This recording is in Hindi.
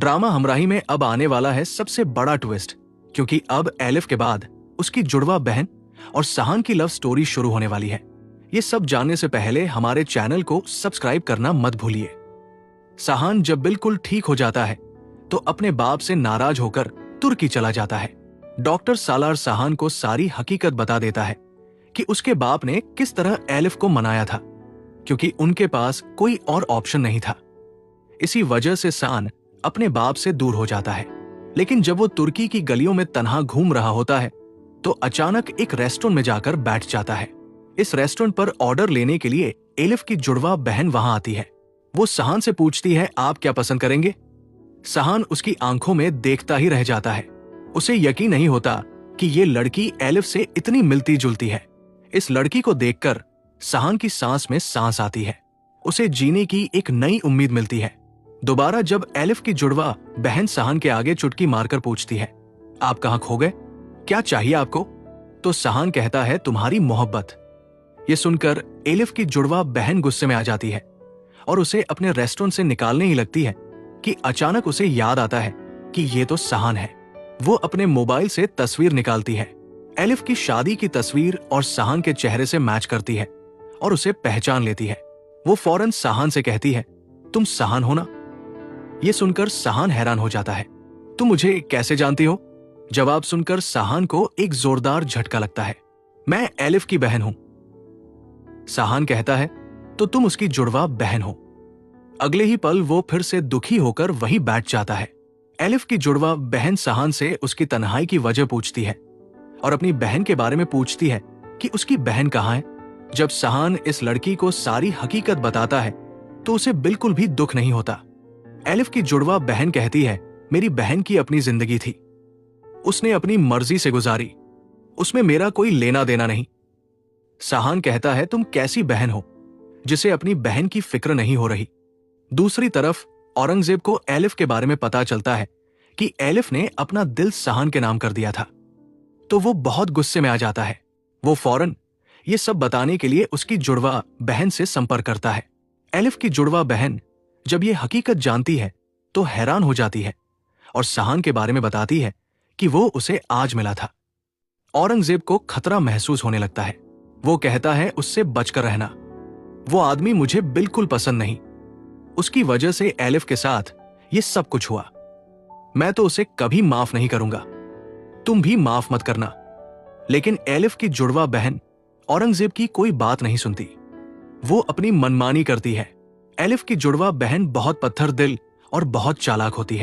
ड्रामा हमराही में अब आने वाला है सबसे बड़ा ट्विस्ट, क्योंकि अब एलिफ के बाद उसकी जुड़वा बहन और सहान की लव स्टोरी शुरू होने वाली है। ये सब जानने से पहले हमारे चैनल को सब्सक्राइब करना मत भूलिए। सहान जब बिल्कुल ठीक हो जाता है तो अपने बाप से नाराज होकर तुर्की चला जाता है। डॉक्टर सालार सहान को सारी हकीकत बता देता है कि उसके बाप ने किस तरह एलिफ को मनाया था, क्योंकि उनके पास कोई और ऑप्शन नहीं था। इसी वजह से सहान अपने बाप से दूर हो जाता है। लेकिन जब वो तुर्की की गलियों में तन्हा घूम रहा होता है तो अचानक एक रेस्टोरेंट में जाकर बैठ जाता है। इस रेस्टोरेंट पर ऑर्डर लेने के लिए एलिफ की जुड़वा बहन वहां आती है। वो सहान से पूछती है, आप क्या पसंद करेंगे? सहान उसकी आंखों में देखता ही रह जाता है। उसे यकीन नहीं होता कि ये लड़की एलिफ से इतनी मिलती जुलती है। इस लड़की को देखकर सहान की सांस में सांस आती है। उसे जीने की एक नई उम्मीद मिलती है। दोबारा जब एलिफ की जुड़वा बहन सहान के आगे चुटकी मारकर पूछती है, आप कहां खो गए? क्या चाहिए आपको? तो सहान कहता है, तुम्हारी मोहब्बत। ये सुनकर एलिफ की जुड़वा बहन गुस्से में आ जाती है और उसे अपने रेस्टोरेंट से निकालने ही लगती है कि अचानक उसे याद आता है कि ये तो सहान है। वो अपने मोबाइल से तस्वीर निकालती है। एलिफ की शादी की तस्वीर और सहान के चेहरे से मैच करती है और उसे पहचान लेती है। वो फौरन सहान से कहती है, तुम सहान हो ना? ये सुनकर सहान हैरान हो जाता है। तुम मुझे कैसे जानती हो? जवाब सुनकर सहान को एक जोरदार झटका लगता है। मैं एलिफ की बहन हूं। सहान कहता है, तो तुम उसकी जुड़वा बहन हो। अगले ही पल वो फिर से दुखी होकर वहीं बैठ जाता है। एलिफ की जुड़वा बहन सहान से उसकी तन्हाई की वजह पूछती है और अपनी बहन के बारे में पूछती है कि उसकी बहन कहां है। जब सहान इस लड़की को सारी हकीकत बताता है तो उसे बिल्कुल भी दुख नहीं होता। एलिफ की जुड़वा बहन कहती है, मेरी बहन की अपनी जिंदगी थी, उसने अपनी मर्जी से गुजारी, उसमें मेरा कोई लेना देना नहीं। सहान कहता है, तुम कैसी बहन हो जिसे अपनी बहन की फिक्र नहीं हो रही। दूसरी तरफ औरंगजेब को एलिफ के बारे में पता चलता है कि एलिफ ने अपना दिल सहान के नाम कर दिया था, तो वो बहुत गुस्से में आ जाता है। वो फौरन ये सब बताने के लिए उसकी जुड़वा बहन से संपर्क करता है। एलिफ की जुड़वा बहन जब ये हकीकत जानती है तो हैरान हो जाती है और सहान के बारे में बताती है कि वो उसे आज मिला था। औरंगजेब को खतरा महसूस होने लगता है। वो कहता है, उससे बचकर रहना, वो आदमी मुझे बिल्कुल पसंद नहीं। उसकी वजह से एलिफ के साथ ये सब कुछ हुआ। मैं तो उसे कभी माफ नहीं करूंगा, तुम भी माफ मत करना। लेकिन एलिफ की जुड़वा बहन औरंगजेब की कोई बात नहीं सुनती। वो अपनी मनमानी करती है। एलिफ की जुड़वा बहन बहुत पत्थर दिल और बहुत चालाक होती है।